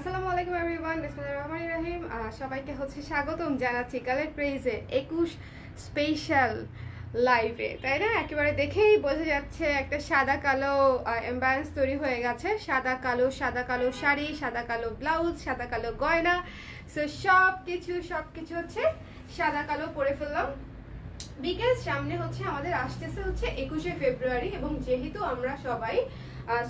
আসসালামু আলাইকুম এভরিওয়ান, বিসমিল্লাহির রহমানির রহিম। সবাইকে হচ্ছে স্বাগতম জানাচ্ছি কালের প্রেজে 21 স্পেশাল লাইভে, তাই না? একেবারে দেখেই বোঝা যাচ্ছে একটা সাদা কালো এমব্যালেন্স তৈরি হয়ে গেছে। সাদা কালো শাড়ি, সাদা কালো ব্লাউজ, সাদা কালো গয়না, সো সব কিছু হচ্ছে সাদা কালো পরে ফেললাম। বিকেল সামনে হচ্ছে আমাদের আসতেছে হচ্ছে 21শে ফেব্রুয়ারি, এবং যেহেতু আমরা সবাই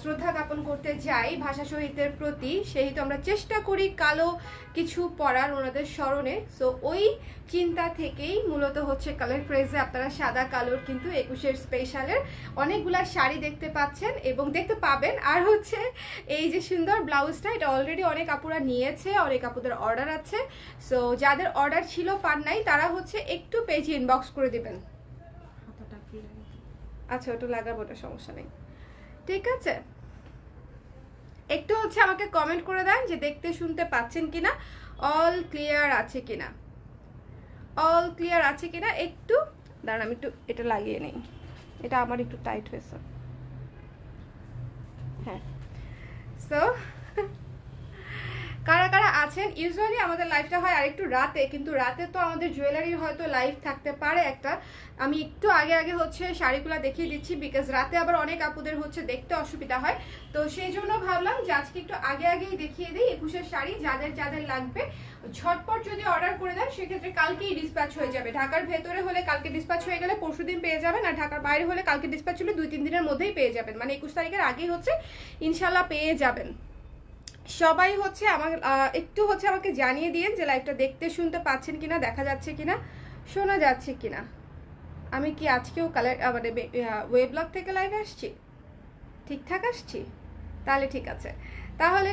শ্রদ্ধা জ্ঞাপন করতে যাই ভাষা শহীদদের প্রতি, সেহেতু আমরা চেষ্টা করি কালো কিছু পরার ওনাদের স্মরণে। সো ওই চিন্তা থেকেই মূলত হচ্ছে কালার ক্রেজে আপনারা সাদা কালোর কিন্তু 21এর স্পেশালের অনেকগুলা শাড়ি দেখতে পাচ্ছেন এবং দেখতে পাবেন। আর হচ্ছে এই যে সুন্দর ব্লাউজটা, এটা অলরেডি অনেক আপুরা নিয়েছে, অনেক আপুদের অর্ডার আছে। সো যাদের অর্ডার ছিল পান নাই, তারা হচ্ছে একটু পেজে ইনবক্স করে দিবেন। আচ্ছা, ওটা লাগাবো, ওটা সমস্যা নেই, ঠিক আছে। একটু হচ্ছে আমাকে কমেন্ট করে দেন যে দেখতে শুনতে পাচ্ছেন কিনা, অল ক্লিয়ার আছে কিনা, অল ক্লিয়ার আছে কিনা। একটু দাঁড়ান, আমি একটু এটা লাগিয়ে নেই, এটা আমার একটু টাইট হয়েছে। হ্যাঁ, সো কারা কারা আছেন? ইউজুয়ালি আমাদের লাইভটা হয় আর একটু রাতে, কিন্তু রাতে তো আমাদের জুয়েলারির হয়তো লাইভ থাকতে পারে একটা। আমি একটু আগে হচ্ছে শাড়িগুলো দেখিয়ে দিচ্ছি, বিকজ রাতে আবার অনেক আপুদের হচ্ছে দেখতে অসুবিধা হয়। তো সেই জন্য ভাবলাম যে আজকে একটু আগেই দেখিয়ে দিই 21এর শাড়ি। যাদের লাগবে ঝটপট যদি অর্ডার করে দেন, সেক্ষেত্রে কালকেই ডিসপ্যাচ হয়ে যাবে। ঢাকার ভেতরে হলে কালকে ডিসপ্যাচ হয়ে গেলে পরশুদিন পেয়ে যাবেন, আর ঢাকার বাইরে হলে কালকে ডিসপ্যাচ হলে 2-3 দিনের মধ্যেই পেয়ে যাবেন, মানে 21 তারিখের আগেই হচ্ছে ইনশাল্লাহ পেয়ে যাবেন। সবাই হচ্ছে আমার একটু হচ্ছে আমাকে জানিয়ে দিন যে লাইভটা দেখতে শুনতে পাচ্ছেন কিনা, দেখা যাচ্ছে কিনা, শোনা যাচ্ছে কিনা। আমি কি আজকেও কালার মানে ওয়েবলগ থেকে লাইভে আসছি? ঠিকঠাক আসছি? তাহলে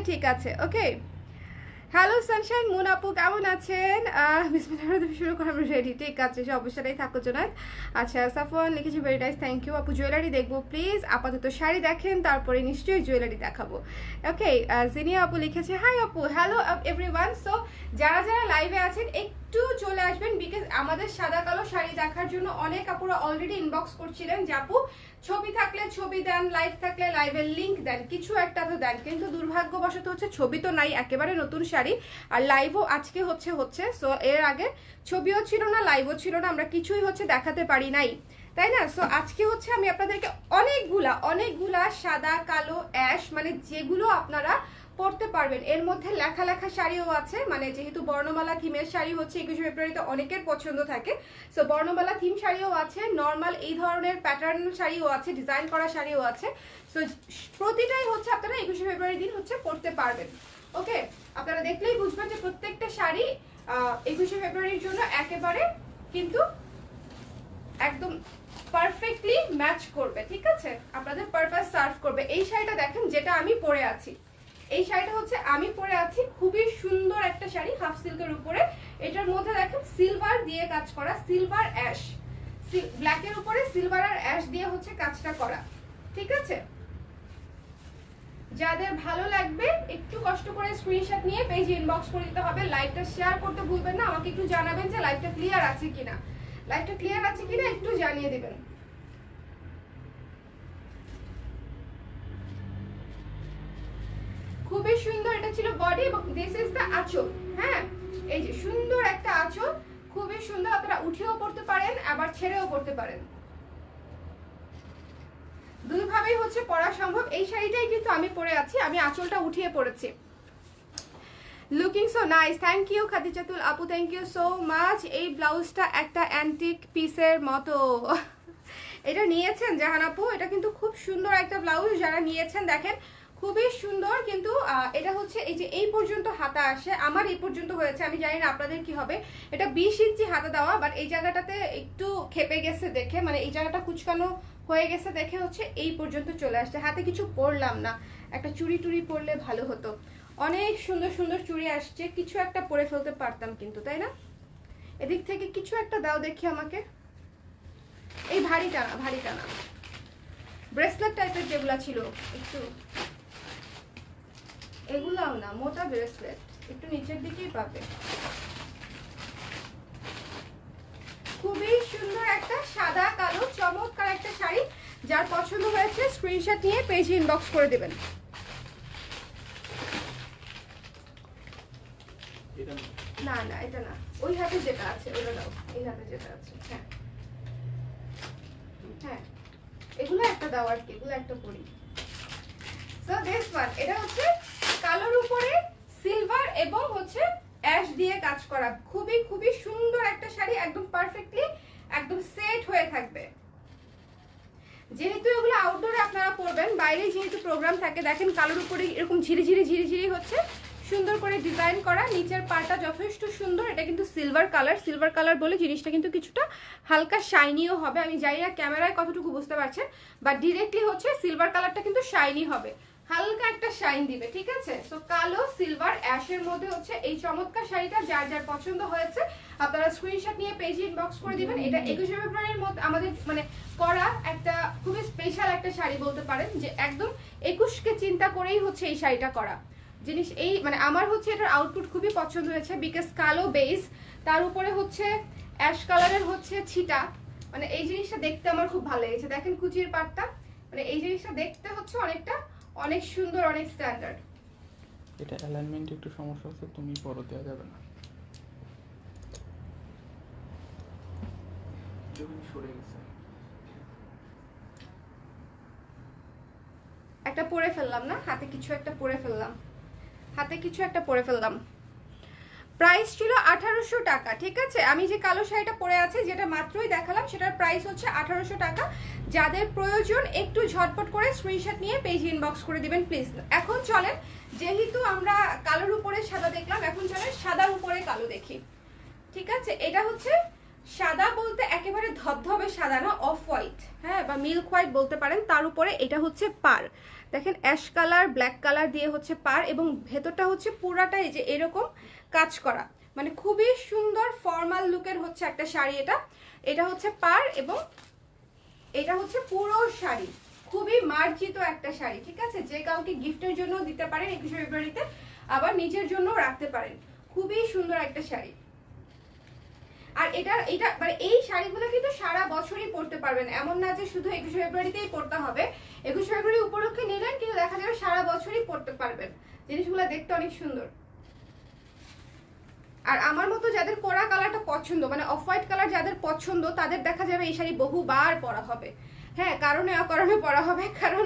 ঠিক আছে, ওকে। হ্যালো সানশাইন মুন আপু, কেমন আছেন? বিসমিল্লাহির শুরু করা রেডি, ঠিক আছে, সমস্যাটাই থাকো জোনাত। আচ্ছা, সাফওয়ান লিখেছি ভেরি নাইস, থ্যাংক ইউ আপু। জুয়েলারি দেখবো প্লিজ, আপাতত শাড়ি দেখেন, তারপরে নিশ্চয়ই জুয়েলারি দেখাবো। ওকে, জিনিয়া আপু লিখেছে হাই আপু, হ্যালো এভরিওয়ান। সো যারা লাইভে আছেন একটু চলে আসবেন, বিকজ আমাদের সাদা কালো শাড়ি দেখার জন্য অনেক আপুরা অলরেডি ইনবক্স করছিলেন যে আপু ছবি থাকলে ছবি দেন, লাইভ থাকলে লাইভের লিংক দেন, কিছু একটা তো দেন। কিন্তু দুর্ভাগ্যবশত হচ্ছে ছবি তো নাই, একেবারে নতুন শাড়ি, আর লাইভও আজকে হচ্ছে সো এর আগে ছবিও ছিল না, লাইভও ছিল না, আমরা কিছুই হচ্ছে দেখাতে পারি নাই, তাই না? সো আজকে হচ্ছে আমি আপনাদেরকে অনেকগুলা সাদা কালো অ্যাশ, মানে যেগুলো আপনারা পড়তে পারবেন। এর মধ্যে লেখা শাড়িও আছে, মানে যেহেতু বর্ণমালা থিমের শাড়ি হচ্ছে 21 ফেব্রুয়ারিতে অনেকের পছন্দ থাকে, সো বর্ণমালা থিম শাড়িও আছে, নর্মাল এই ধরনের প্যাটার্ন শাড়িও আছে, ডিজাইন করা শাড়িও আছে। সো প্রতিটাই হচ্ছে আপনারা 21 ফেব্রুয়ারি দিন হচ্ছে পড়তে পারবেন। ওকে, আপনারা দেখলেই বুঝবেন যে প্রত্যেকটা শাড়ি 21 ফেব্রুয়ারির জন্য একেবারে কিন্তু একদম পারফেক্টলি ম্যাচ করবে, ঠিক আছে, আপনাদের পারপাস সার্ভ করবে। এই শাড়িটা দেখেন, যেটা আমি পরে আছি, এই শাড়িটা হচ্ছে আমি পরে আছি, খুবই সুন্দর একটা শাড়ি, হাফ সিল্কের উপরে। এটার মধ্যে দেখেন সিলভার দিয়ে কাজ করা, সিলভার অ্যাশ, ব্ল্যাকের উপরে সিলভার আর অ্যাশ দিয়ে হচ্ছে কাজটা করা, ঠিক আছে। যাদের ভালো লাগবে একটু কষ্ট করে স্ক্রিনশট নিয়ে পেজে ইনবক্স করে দিতে হবে। লাইভটা শেয়ার করতে ভুলবেন না, আমাকে একটু জানাবেন যে লাইভটা ক্লিয়ার আছে কিনা, লাইভটা ক্লিয়ার আছে কিনা একটু জানিয়ে দিবেন। খুবই সুন্দর, এটা ছিল বডি এবং দিস ইজ দ্য আঁচল। হ্যাঁ, এই যে সুন্দর একটা আঁচল, খুবই সুন্দর, আপনারা উঠিয়েও পড়তে পারেন আবার ছেড়েও পড়তে পারেন, দুইভাবেই হচ্ছে পরা সম্ভব। এই শাড়িটাই কিন্তু আমি পরে আছি, আমি আঁচলটা উঠিয়ে পড়েছি। Looking so nice, thank you Khadijatul আপু, থ্যাংক ইউ সো মাচ। এই ব্লাউজটা একটা অ্যান্টিক পিসের মতো। এটা নিয়েছেন জাহান আপু, এটা কিন্তু খুব সুন্দর একটা ব্লাউজ, যারা নিয়েছেন দেখেন খুবই সুন্দর। কিন্তু এটা হচ্ছে এই যে এই পর্যন্ত হাতা আসে, আমার এই পর্যন্ত হয়েছে, আমি জানি না আপনাদের কি হবে। এটা 20 ইঞ্চি হাতা দেওয়া, বাট এই জায়গাটাতে একটু খেপে গেছে দেখে, মানে এই জায়গাটা কুচকানো হয়ে গেছে দেখে হচ্ছে এই পর্যন্ত চলে আসছে। হাতে কিছু পরলাম না, একটা চুড়ি টুড়ি পরলে ভালো হতো। অনেক সুন্দর চুড়ি আসছে, কিছু একটা পরে ফেলতে পারতাম কিন্তু, তাই না? এদিক থেকে কিছু একটা দাও দেখি আমাকে। এই ভারী টানা ব্রেসলেট টাইপের যেগুলা ছিল, একটু এগুলাও না, মোটা ব্রেসলেট, একটু নিচের দিকেই পাবে। খুবই সুন্দর একটা সাদা কালো চমৎকার একটা শাড়ি, যার পছন্দ হয়েছে স্ক্রিনশট নিয়ে পেজে ইনবক্স করে দেবেন। না না এটা না, ওই হাতে যেটা আছে ওটা দাও, এই হাতে যেটা আছে। হ্যাঁ হ্যাঁ এগুলো একটা দাও আর কি, এগুলো একটা পরি। সো দিস ওয়ান, এটা হচ্ছে কালোর উপরে সিলভার এবং হচ্ছে অ্যাশ দিয়ে কাজ করা, খুবই খুবই সুন্দর একটা শাড়ি, একদম পারফেক্টলি একদম সেট হয়ে থাকবে। যেহেতু এগুলো আউটডোরে আপনারা পরবেন, বাইরে যেহেতু প্রোগ্রাম থাকে, দেখেন কালোর উপরে এরকম ঝিরিঝিরি ঝিরিঝিরি হচ্ছে, সুন্দর করে ডিজাইন করা, নিচের পাড়টা যথেষ্ট সুন্দর। এটা কিন্তু সিলভার কালার, সিলভার কালার বলে জিনিসটা কিন্তু কিছুটা হালকা শাইনিও হবে। আমি জানি না ক্যামেরায় কতটুকু বুঝতে পারছেন, বাট ডিরেক্টলি হচ্ছে সিলভার কালারটা কিন্তু শাইনি হবে, হালকা একটা শাইন দিবে, ঠিক আছে? সো কালো সিলভার অ্যাশের মধ্যে হচ্ছে এই চমৎকার শাড়িটা, যার যার পছন্দ হয়েছে আপনারা স্ক্রিনশট নিয়ে পেজে ইনবক্স করে দিবেন। এটা 21শে ফেব্রুয়ারির মধ্যে আমাদের মানে করা একটা খুবই স্পেশাল একটা শাড়ি বলতে পারেন, যে একদম 21কে চিন্তা করেই হচ্ছে এই শাড়িটা করা জিনিস। এই মানে আমার হচ্ছে এটার আউটপুট খুবই পছন্দ হয়েছে, বিকজ কালো বেস, তার উপরে হচ্ছে অ্যাশ কালারের হচ্ছে ছিটা, মানে এই জিনিসটা দেখতে আমার খুব ভালো লেগেছে। দেখেন কুচির পাটটা, মানে এই জিনিসটা দেখতে হচ্ছে অনেকটা অনেক সুন্দর, অনেক স্ট্যান্ডার্ড। এটা অ্যালাইনমেন্টে একটু সমস্যা আছে, তুমি পরো, দেওয়া যাবে না, সরে গেছে। একটা পরে ফেললাম না, হাতে কিছু একটা পরে ফেললাম, হাতে কিছু একটা পরে ফেললাম। প্রাইস ছিল 1800 টাকা, ঠিক আছে? আমি যে কালো শাড়িটা পরে আছে, যেটা মাত্রই দেখালাম, সেটার প্রাইস হচ্ছে 1800 টাকা। যাদের প্রয়োজন একটু ঝটপট করে স্ক্রিনশট নিয়ে পেজ ইনবক্স করে দিবেন প্লিজ। এখন চলেন, যেহেতু আমরা কালোর উপরে সাদা দেখলাম, এখন চলেন সাদার উপরে কালো দেখি, ঠিক আছে? এটা হচ্ছে সাদা বলতে একেবারে ধবধবে সাদা না, অফ হোয়াইট, হ্যাঁ, বা মিল্ক হোয়াইট বলতে পারেন। তার উপরে এটা হচ্ছে পার, দেখেন অ্যাশ কালার ব্ল্যাক কালার দিয়ে হচ্ছে পার, এবং ভেতরটা হচ্ছে পুরাটাই যে এরকম কাজ করা, মানে খুবই সুন্দর ফর্মাল লুকের হচ্ছে একটা শাড়ি এটা। এটা হচ্ছে পার এবং এটা হচ্ছে পুরো শাড়ি, খুবই মার্জিত একটা শাড়ি, ঠিক আছে? যে কাউকে গিফটের জন্য দিতে পারেন 21শে ফেব্রুয়ারিতে, আবার নিজের জন্য রাখতে পারেন, খুবই সুন্দর একটা শাড়ি। আর এটা মানে এই শাড়িগুলো কিন্তু সারা বছরই পরতে পারবেন, এমন না যে শুধু 21শে ফেব্রুয়ারিতেই পরতে হবে। 21শে ফেব্রুয়ারি উপলক্ষে নিলেন, কিন্তু দেখা যাবে সারা বছরই পরতে পারবেন, জিনিসগুলো দেখতে অনেক সুন্দর। আর আমার মতো যাদের কোরা কালারটা পছন্দ, মানে অফ হোয়াইট কালার যাদের পছন্দ, তাদের দেখা যাবে এই শাড়ি বহুবার পরা হবে। হ্যাঁ, কারণে অকারণে পরা হবে, কারণ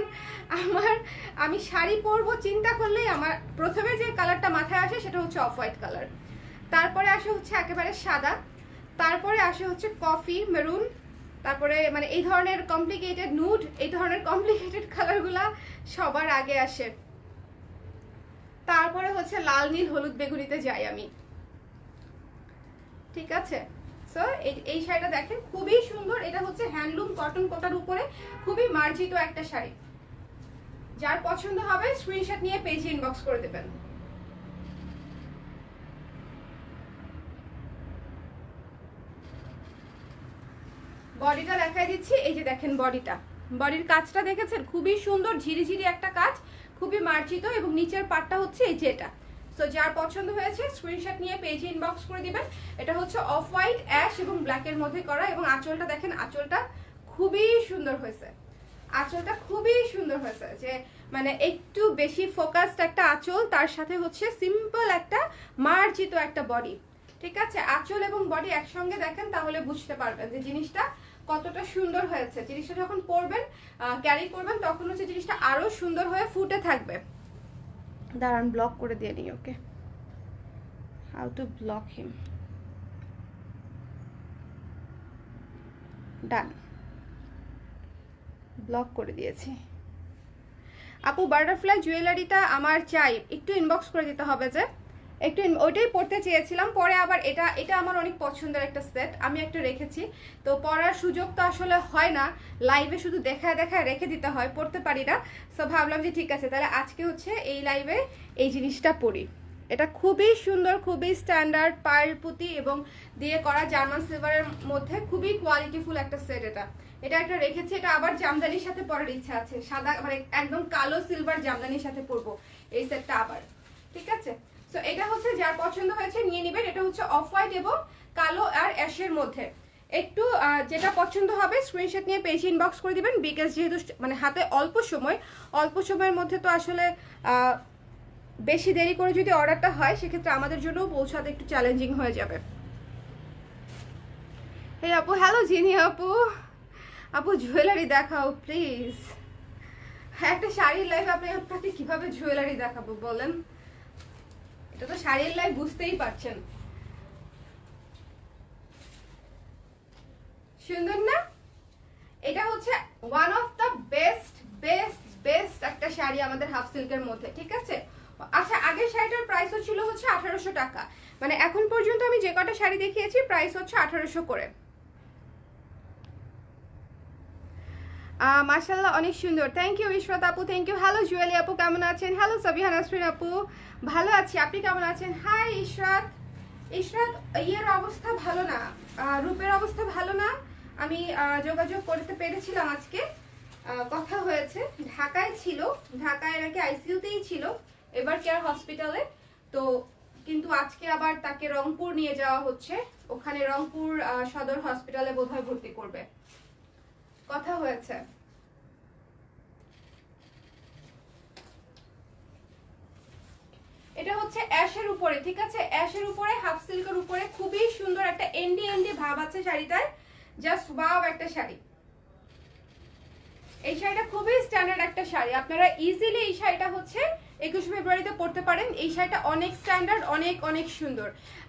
আমি শাড়ি পরবো চিন্তা করলেই আমার প্রথমে যে কালারটা মাথায় আসে সেটা হচ্ছে অফ হোয়াইট কালার, তারপরে আসে হচ্ছে একেবারে সাদা, তারপরে আসে হচ্ছে কফি মেরুন, তারপরে মানে এই ধরনের কমপ্লিকেটেড নুড, এই ধরনের কমপ্লিকেটেড কালারগুলা সবার আগে আসে, তারপরে হচ্ছে লাল নীল হলুদ বেগুনিতে যাই আমি, ঠিক আছে? সো এই শাড়িটা দেখেন খুবই সুন্দর, এটা হচ্ছে হ্যান্ডলুম কটন কোটার উপরে খুবই মার্জিত একটা শাড়ি। যার পছন্দ হবে স্ক্রিনশট নিয়ে পেজে ইনবক্স করে দেবেন। বডিটা দেখাই দিচ্ছি, এই যে দেখেন বডিটা, বডির কাজটা দেখেছেন, খুবই সুন্দর ঝিরিঝিরি একটা কাজ, খুবই মার্জিত, এবং নিচের পাটটা হচ্ছে এই যে এটা। সো যার পছন্দ হয়েছে স্ক্রিনশট নিয়ে পেজে ইনবক্স করে দিবেন। এটা হচ্ছে অফ হোয়াইট অ্যাশ এবং ব্ল্যাকের মধ্যে করা, এবং আঁচলটা দেখেন, আঁচলটা খুবই সুন্দর হয়েছে, আঁচলটা খুবই সুন্দর হয়েছে, যে মানে একটু বেশি ফোকাসড একটা আঁচল, তার সাথে হচ্ছে সিম্পল একটা মার্জিত একটা বডি, ঠিক আছে? আঁচল এবং বডি একসঙ্গে দেখেন তাহলে বুঝতে পারবেন যে জিনিসটা কতটা সুন্দর হয়েছে। জিনিসটা যখন পরবেন, ক্যারি করবেন, তখন হচ্ছে জিনিসটা আরো সুন্দর হয়ে ফুটে থাকবে। দাঁড়ান ব্লক করে দিয়ে নিই okay, how to block him, done, block করে দিয়েছি। আপু বাটারফ্লাই জুয়েলারিটা আমার চাই, একটু ইনবক্স করে দিতে হবে, যে একটু ওইটাই পড়তে চেয়েছিলাম, পরে আবার এটা আমার অনেক পছন্দের একটা সেট, আমি একটা রেখেছি, তো পরার সুযোগ তো আসলে হয় না, লাইভে শুধু দেখায় দেখায় রেখে দিতে হয়, পড়তে পারি না। সো ভাবলাম যে ঠিক আছে, তাহলে আজকে হচ্ছে এই লাইভে এই জিনিসটা পড়ি। এটা খুবই সুন্দর, খুবই স্ট্যান্ডার্ড পার্ল পুঁতি এবং দিয়ে করা, জার্মান সিলভারের মধ্যে খুবই কোয়ালিটিফুল একটা সেট। এটা একটা রেখেছি, এটা আবার জামদানির সাথে পরার ইচ্ছা আছে, সাদা মানে একদম কালো সিলভার জামদানির সাথে পরবো এই সেটটা আবার, ঠিক আছে? সো এটা হচ্ছে যার পছন্দ হয়েছে নিয়ে নেবেন। এটা হচ্ছে অফ হোয়াইট এবং কালো আর অ্যাশের মধ্যে, একটু যেটা পছন্দ হবে স্ক্রিনশট নিয়ে পেজ ইনবক্স করে দিবেন, বিকজ যেহেতু মানে হাতে অল্প সময়ের মধ্যে তো আসলে বেশি দেরি করে যদি অর্ডারটা হয় সেক্ষেত্রে আমাদের জন্য পৌঁছাতে একটু চ্যালেঞ্জিং হয়ে যাবে। হে আপু, হ্যালো জিনি আপু। আপু জুয়েলারি দেখাও প্লিজ। একটা শাড়ির লাইভ আপনাকে কিভাবে জুয়েলারি দেখাবো বলেন? এটা তো শাড়ির লাইভ, বুঝতেই পারছেন। সুন্দর না? এটা হচ্ছে one of the best best best একটা শাড়ি আমাদের হাফ সিল্কের মধ্যে, ঠিক আছে? আচ্ছা, আগের শাড়িটার প্রাইস ছিল হচ্ছে 1800 টাকা, মানে এখন পর্যন্ত আমি যে কটা শাড়ি দেখিয়েছি প্রাইস হচ্ছে 1800 করে। মাশাআল্লাহ, অনেক সুন্দর। থ্যাংক ইউ ইশরাত আপু, থ্যাংক ইউ। হ্যালো জুয়েলি আপু, কেমন আছেন? হ্যালো সাবিহা নাসরিন আপু, ভালো আছি, আপনি কেমন আছেন? হাই ইশরাত। ইশরাত, ইয়ের অবস্থা ভালো না, রূপের অবস্থা ভালো না। আমি যোগাযোগ করতে পেরেছিলাম আজকে, কথা হয়েছে। ঢাকায় ছিল, ঢাকায় নাকি আইসিইউতেই ছিল, এবার কেয়ার হসপিটালে। তো কিন্তু আজকে আবার তাকে রংপুর নিয়ে যাওয়া হচ্ছে, ওখানে রংপুর সদর হসপিটালে বোধহয় ভর্তি করবে, কথা হয়েছে। এটা হচ্ছে অ্যাশের উপরে, ঠিক আছে? অ্যাশের উপরে, হাফ সিল্কের উপরে, খুবই সুন্দর একটা এন্ডি এন্ডি ভাব আছে শাড়িটায়। জাস্ট ওয়াও একটা শাড়ি। এই শাড়িটা খুবই স্ট্যান্ডার্ড একটা শাড়ি, আপনারা ইজিলি এই শাড়িটা হচ্ছে 21 ফেব্রুয়ারিতে পরতে পারেন। এই শাড়িটা অনেক স্ট্যান্ডার্ড, অনেক অনেক সুন্দর।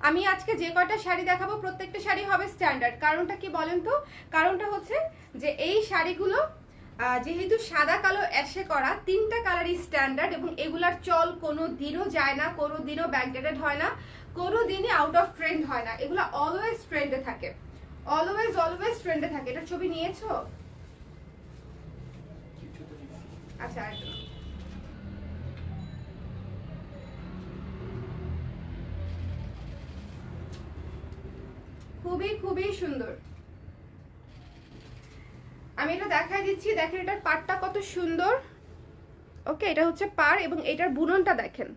আমি আজকে যে কয়টা শাড়ি দেখাবো প্রত্যেকটা শাড়ি হবে স্ট্যান্ডার্ড। কারণটা কি বলেন তো? কারণটা হচ্ছে যে এই শাড়িগুলো যেহেতু সাদা কালো অ্যাশে করা, তিনটা কালারই স্ট্যান্ডার্ড, এবং এগুলার চল কোনো দিনও যায় না, কোনো দিনও ব্যাকডেটেড হয় না, কোনো দিনই আউট অফ ট্রেন্ড হয় না। এগুলো অলওয়েজ ট্রেন্ডে থাকে, অলওয়েজ অলওয়েজ ট্রেন্ডে থাকে। এটার ছবি নিয়েছো? আচ্ছা, খুবই খুবই সুন্দর। আমি এটা দেখাই দিচ্ছি, দেখেন এটার পাড়টা কত সুন্দর। ওকে, এটা হচ্ছে পাড়, এবং এটার বুননটা দেখেন,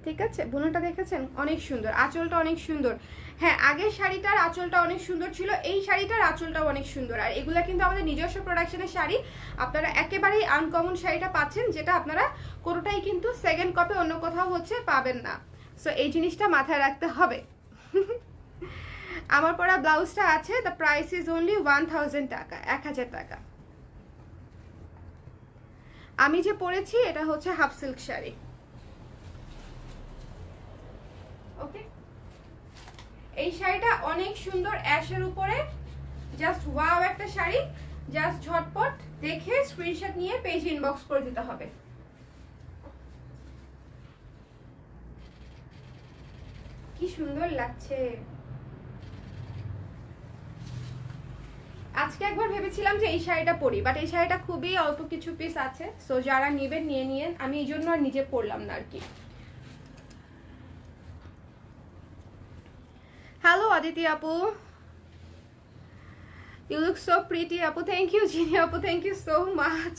ঠিক আছে? বুননটা দেখেছেন? অনেক সুন্দর। আঁচলটা অনেক সুন্দর। হ্যাঁ, আগের শাড়িটার আঁচলটা অনেক সুন্দর ছিল, এই শাড়িটার আঁচলটাও অনেক সুন্দর। আর এগুলা কিন্তু আমাদের নিজস্ব প্রোডাকশনের শাড়ি। আপনারা একেবারেই আনকমন শাড়িটা পাচ্ছেন, যেটা আপনারা কোনোটাই কিন্তু সেকেন্ড কপি অন্য কোথাও হচ্ছে পাবেন না। সো এই জিনিসটা মাথায় রাখতে হবে। আমার পরা ব্লাউজটা আছে, দ্য প্রাইস ইজ অনলি 1000 টাকা, 1000 টাকা। আমি যে পরেছি এটা হচ্ছে হাফ সিল্ক শাড়ি। ওকে, এই শাড়িটা অনেক সুন্দর, অ্যাশের উপরে, জাস্ট ওয়াও একটা শাড়ি। জাস্ট ঝটপট দেখে স্ক্রিনশট নিয়ে পেজ ইনবক্স করে দিতে হবে। কি সুন্দর লাগছে। আজকে একবার ভেবেছিলাম যে এই শাড়িটা পরি, বাট এই শাড়িটা খুবই অল্প কিছু পিস আছে, সো যারা নেবেন নিয়ে নিয়েন। আমি এই জন্য আর নিজে পরলাম না আর কি। হ্যালো অদিতি আপু, ইউ লুক সো প্রিটি আপু। থ্যাংক ইউ জিনি আপু, থ্যাংক ইউ সো মাচ।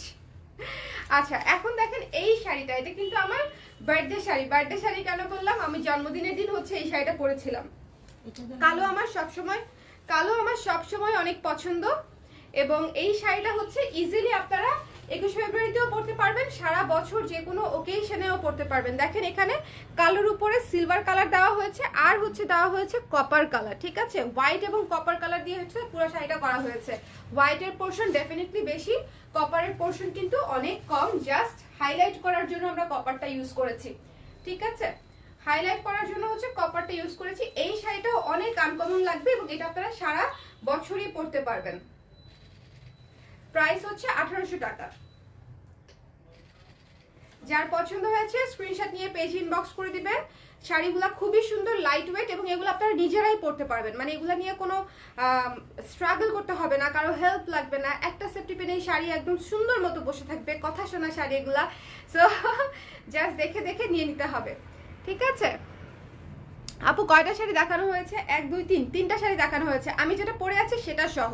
আচ্ছা, এখন দেখেন এই শাড়িটা, এটা কিন্তু আমার বার্থডে শাড়ি। বার্থডে শাড়ি কেন বললাম? আমি জন্মদিনের দিন হচ্ছে এই শাড়িটা পরেছিলাম। কালো আমার সবসময় অনেক পছন্দ, এবং এই শাড়িটা হচ্ছে ইজিলি আপনারা 21 ফেব্রুয়ারিতেও পরতে পারবেন, সারা বছর যে কোনো ওকেশনেও পরতে পারবেন। দেখেন এখানে কালোর উপরে সিলভার কালার দেওয়া হয়েছে, আর হচ্ছে দেওয়া হয়েছে কপার কালার, ঠিক আছে? হোয়াইট এবং কপার কালার দিয়ে হচ্ছে পুরো শাড়িটা করা হয়েছে। হোয়াইটের পোর্শন ডেফিনেটলি বেশি, কপারের পোর্শন কিন্তু অনেক কম। জাস্ট হাইলাইট করার জন্য আমরা কপারটা ইউজ করেছি, ঠিক আছে? হাইলাইট করার জন্য হচ্ছে কপারটা ইউজ করেছি। এই শাড়িটাও অনেক আনকমন লাগবে, এবং এটা আপনারা সারা বছরই পরতে পারবেন। প্রাইস হচ্ছে 1800 টাকা। যার পছন্দ হয়েছে স্ক্রিনশট নিয়ে পেজ ইনবক্স করে দিবেন। শাড়িগুলো খুবই সুন্দর, লাইট ওয়েট, এবং এগুলো আপনারা নিজেরাই পরতে পারবেন। মানে এগুলো নিয়ে কোনো স্ট্রাগল করতে হবে না, কারো হেল্প লাগবে না। একটা সেফটি পেনে এই শাড়ি একদম সুন্দর মতো বসে থাকবে, কথা শোনা শাড়ি এগুলা। সো জাস্ট দেখে দেখে নিয়ে নিতে হবে, ঠিক আছে? আপু কয়টা শাড়ি দেখানো হয়েছে? 1 2 3, 3টা শাড়ি দেখানো হয়েছে। আমি যেটা পরে আছি সেটা সহ,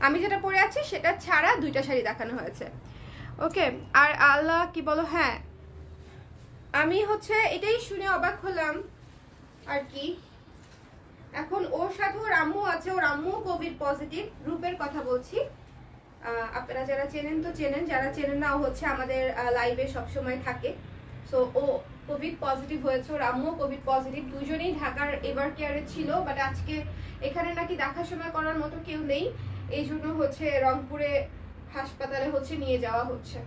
আমি যেটা পরে আছি সেটা ছাড়া 2টা শাড়ি দেখানো হয়েছে। ওকে, আর আল্লাহ কি বলো, হ্যাঁ আমি হচ্ছে এটাই শুনে অবাক হলাম আর কি। এখন ওর সাথে ওর আম্মু আছে, ওর আম্মু কোভিড পজিটিভ। রূপের কথা বলছি, আপনারা যারা চেনেন তো চেনেন, যারা চেনেন না ও হচ্ছে আমাদের লাইভে সবসময় থাকে। সো ও কোভিড পজিটিভ হয়েছে, ওর আম্মুও কোভিড পজিটিভ, দুজনেই ঢাকার এভার কেয়ারে ছিল, বাট আজকে এখানে নাকি দেখাশোনা করার মতো কেউ নেই, এই জন্য হচ্ছে রংপুরে হাসপাতালে হচ্ছে নিয়ে যাওয়া হচ্ছে।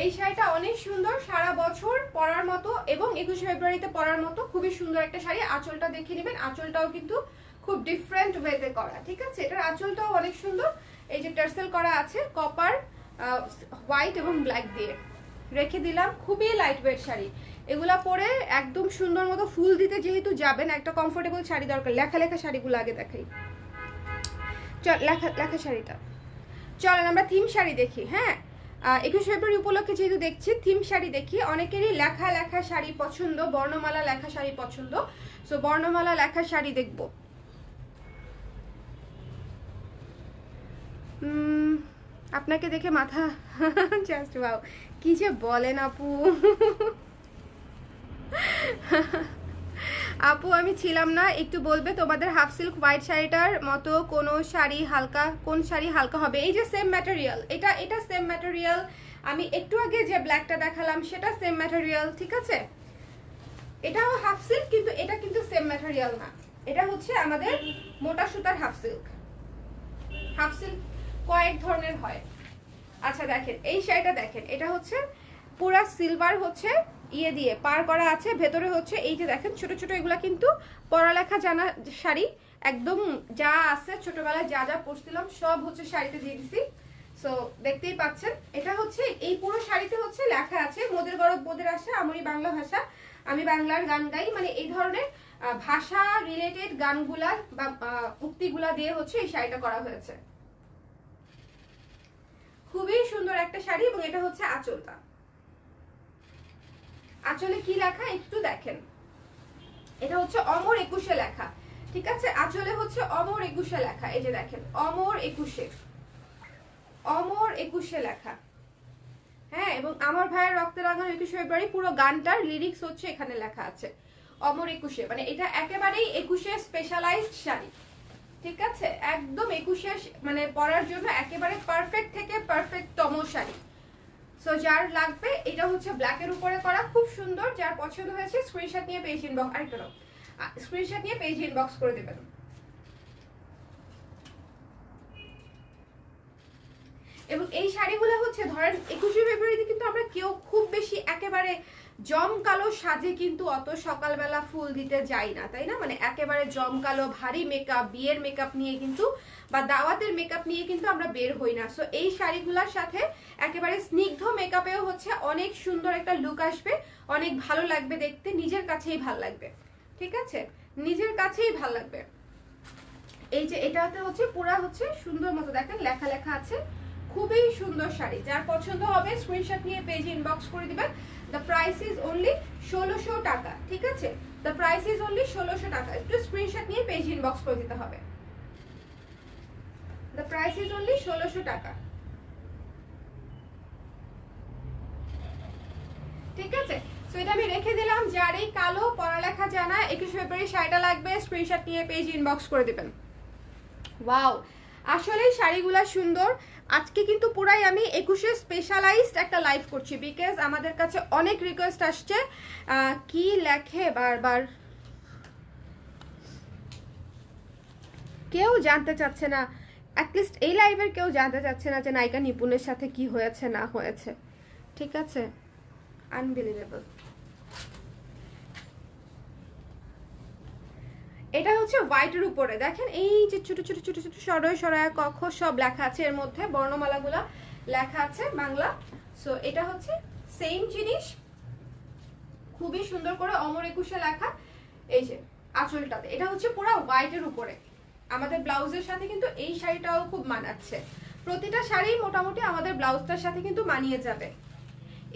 এই শাড়িটা অনেক সুন্দর, সারা বছর পরার মতো এবং 21 ফেব্রুয়ারিতে পরার মতো, খুবই সুন্দর একটা শাড়ি। আঁচলটা দেখে নেবেন, আঁচলটাও কিন্তু খুব ডিফারেন্ট ওয়েতে করা, ঠিক আছে? এটার আঁচলটাও অনেক সুন্দর, এই যে টার্সেল করা আছে কপার, হোয়াইট এবং ব্ল্যাক দিয়ে রেখে দিলাম। খুবই লাইট ওয়েট শাড়ি, এগুলা পরে একদম সুন্দর মতো ফুল দিতে যেহেতু যাবেন, একটা কমফোর্টেবল শাড়ি দরকার। লেখা লেখা শাড়িগুলো আগে দেখাই, চল লেখা লেখা শাড়িটা। চলেন আমরা থিম শাড়ি দেখি। হ্যাঁ, 21 ফেব্রুয়ারি উপলক্ষে যেহেতু দেখছি, থিম শাড়ি দেখি। অনেকেরই লেখা লেখা শাড়ি পছন্দ, বর্ণমালা লেখা শাড়ি পছন্দ, সো বর্ণমালা লেখা শাড়ি দেখব। আপনাকে দেখে মাথা জাস্ট ওয়াও, কি যে বলেন আপু। আপু আমি ছিলাম না, একটু বলবে তোমাদের হাফ সিল্ক হোয়াইট শাড়িটার মতো কোন শাড়ি হালকা, কোন শাড়ি হালকা হবে? এই যে সেম ম্যাটেরিয়াল, এটা সেম ম্যাটেরিয়াল। আমি একটু আগে যে ব্ল্যাকটা দেখালাম সেটা সেম ম্যাটেরিয়াল, ঠিক আছে? এটাও হাফ সিল্ক, কিন্তু এটা কিন্তু সেম ম্যাটেরিয়াল না, এটা হচ্ছে আমাদের মোটা সুতার হাফ সিল্ক। হাফ সিল্ক কয়েক ধরনের হয়। আচ্ছা দেখেন এই শাড়িটা দেখেন, এটা হচ্ছে পুরা সিলভার হচ্ছে ইয়ে দিয়ে পার করা আছে, ভেতরে হচ্ছে এই যে দেখেন ছোট ছোট, এগুলা কিন্তু পড়ালেখা জানা শাড়ি, একদম যা আছে ছোটবেলায় যা যা পড়ছিলাম সব হচ্ছে শাড়িতে দিয়ে দিছি। সো দেখতেই পাচ্ছেন, এটা হচ্ছে এই পুরো শাড়িতে হচ্ছে লেখা আছে মোদের গরব মোদের আশা, আমি বাংলা ভাষা, আমি বাংলার গান গাই, মানে এই ধরনের ভাষা রিলেটেড গানগুলা বা উক্তিগুলা দিয়ে হচ্ছে এই শাড়িটা করা হয়েছে। খুবই সুন্দর একটা শাড়ি, এবং এটা হচ্ছে আঁচলটা। আঁচলে কি লেখা একটু দেখেন, এটা হচ্ছে অমর 21-এ লেখা, ঠিক আছে? আঁচলে হচ্ছে অমর 21-এ লেখা, এই যে দেখেন অমর 21-এ, অমর 21-এ লেখা। হ্যাঁ, এবং আমার ভাইয়ের রক্তে রাঙানো 21 ফেব্রুয়ারি পুরো গানটার লিরিক্স হচ্ছে এখানে লেখা আছে অমর 21-এ, মানে এটা একেবারেই 21-এ স্পেশালাইজড শাড়ি, ঠিক আছে? একদম 21-এ মানে পরার জন্য একেবারে পারফেক্ট থেকে পারফেক্ট তম শাড়ি। সো যার লাগবে, এটা হচ্ছে ব্ল্যাকের উপরে করা, খুব সুন্দর। যার পছন্দ হয়েছে স্ক্রিনশট নিয়ে পেজ ইনবক্স, আরেকটা নাও, স্ক্রিনশট নিয়ে পেজ ইনবক্স করে দেবেন। এবং এই শাড়িগুলো হচ্ছে ধরেন 21 ফেব্রুয়ারিতে কিন্তু আমরা কেউ খুব বেশি একেবারে জমকালো সাজে কিন্তু অত সকালবেলা ফুল দিতে যাই না, তাই না? মানে একেবারে জমকালো ভারী মেকআপ, বিয়ের মেকআপ নিয়ে কিন্তু বা দাওয়াতের মেকআপ নিয়ে কিন্তু আমরা বের হই না। সো এই শাড়িগুলোর সাথে একেবারে স্নিগ্ধ মেকআপেও হচ্ছে অনেক সুন্দর একটা লুক আসবে, অনেক ভালো লাগবে দেখতে, নিজের কাছেই ভালো লাগবে, ঠিক আছে? নিজের কাছেই ভালো লাগবে। এই যে এটাতে হচ্ছে পুরা হচ্ছে সুন্দর মতো দেখেন লেখা লেখা আছে, খুবই সুন্দর শাড়ি। যার পছন্দ হবে স্ক্রিনশট নিয়ে পেজে ইনবক্স করে দিবেন। দ্য প্রাইস ইজ অনলি 1600 টাকা, ঠিক আছে? দ্য প্রাইস ইজ অনলি 1600 টাকা। একটু স্ক্রিনশট নিয়ে পেজে ইনবক্স করে দিতে হবে। দ্য প্রাইস ইজ অনলি 1600 টাকা, ঠিক আছে? সো এটা আমি রেখে দিলাম। যার এই কালো পড়ালেখা জানা 21 ফেব্রুয়ারি শাড়িটা লাগবে, স্ক্রিনশট নিয়ে পেজে ইনবক্স করে দিবেন। ওয়াও, আসলে শাড়িগুলা সুন্দর। আজকে কিন্তু পুরাই আমি 21-এ স্পেশালাইজড একটা লাইভ করছি, বিকজ আমাদের কাছে অনেক রিকোয়েস্ট আসছে। কি লেখে বারবার, কেউ জানতে চাচ্ছে না, অ্যাটলিস্ট এই লাইভের কেউ জানতে চাচ্ছে না যে নায়িকা নিপুণের সাথে কি হয়েছে না হয়েছে, ঠিক আছে? আনবিলিভেবল। এটা হচ্ছে হোয়াইটের উপরে দেখেন এই যে ছোট ছোট ছোট ছোট সরয় সরয় কক্ষ সব লেখা আছে, এর মধ্যে বর্ণমালাগুলা লেখা আছে বাংলা। সো এটা হচ্ছে সেম জিনিস, খুবই সুন্দর করে অমর 21-এ লেখা। এই যে আঁচলটাতে এটা হচ্ছে পুরো হোয়াইটের উপরে, আমাদের ব্লাউজের সাথে কিন্তু এই শাড়িটাও খুব মানাচ্ছে। প্রতিটা শাড়ি মোটামুটি আমাদের ব্লাউজটার সাথে কিন্তু মানিয়ে যাবে।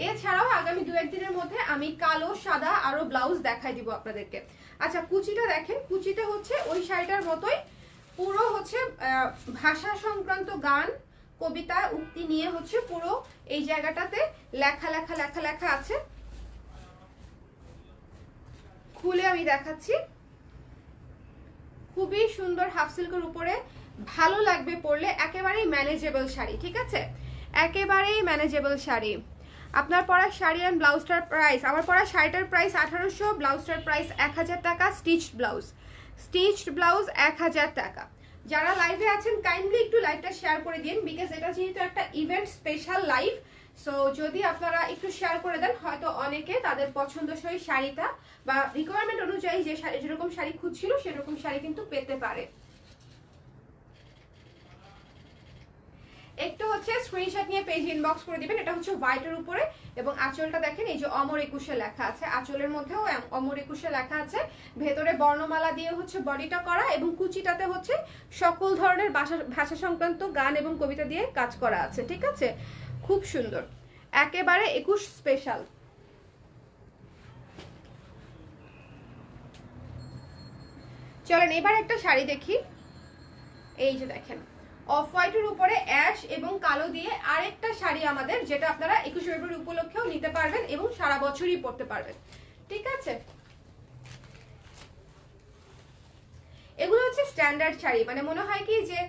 এছাড়াও আগামী 2-1 দিনের মধ্যে আমি কালো সাদা আরো ব্লাউজ দেখাই দিব আপনাদেরকে। আচ্ছা কুচিটা দেখেন, কুচিতে হচ্ছে ওই শাড়িটার মতোই পুরো হচ্ছে ভাষা সংক্রান্ত গান কবিতা উক্তি নিয়ে হচ্ছে পুরো এই জায়গাটাতে লেখা লেখা লেখা লেখা আছে। খুলে আমি দেখাচ্ছি, খুবই সুন্দর হাফ সিল্কের উপরে, ভালো লাগবে পরলে, একেবারেই ম্যানেজেবল শাড়ি, ঠিক আছে, একেবারেই ম্যানেজেবল শাড়ি। আপনার পরা শাড়ি অ্যান্ড ব্লাউজটার প্রাইস, আমার পরা শাড়িটার প্রাইস 1800, ব্লাউজটার প্রাইস 1000 টাকা, স্টিচড ব্লাউজ 1000 টাকা। যারা লাইভে আছেন কাইন্ডলি একটু লাইভটা শেয়ার করে দিন, বিকজ এটা যেহেতু একটা ইভেন্ট স্পেশাল লাইভ, সো যদি আপনারা একটু শেয়ার করে দেন হয়তো অনেকে তাদের পছন্দসই শাড়িটা বা রিকোয়ারমেন্ট অনুযায়ী যে শাড়ি যেরকম শাড়ি খুঁজছিল সেরকম শাড়ি কিন্তু পেতে পারে। একটু হচ্ছে স্ক্রিনশট নিয়ে পেজ ইনবক্স করে দিবেন। এটা হচ্ছে হোয়াইটের উপরে এবং আঁচলটা দেখেন এই যে অমর একুশে লেখা আছে, আঁচলের মধ্যেও অমর একুশে লেখা আছে, ভেতরে বর্ণমালা দিয়ে হচ্ছে বডিটা করা এবং কুচিটাতে হচ্ছে সকল ধরনের ভাষা সংক্রান্ত গান এবং কবিতা দিয়ে কাজ করা আছে, ঠিক আছে, খুব সুন্দর, একেবারে 21 স্পেশাল। চলেন এবার একটা শাড়ি দেখি। এই যে দেখেন অফ হোয়াইটের উপরে অ্যাশ এবং কালো দিয়ে আরেকটা শাড়ি আমাদের, যেটা আপনারা 21 ফেব্রুয়ারি উপলক্ষেও নিতে পারবেন এবং সারা বছরই পরতে পারবেন, ঠিক আছে। এগুলো হচ্ছে স্ট্যান্ডার্ড শাড়ি, মানে মনে হয় কি যে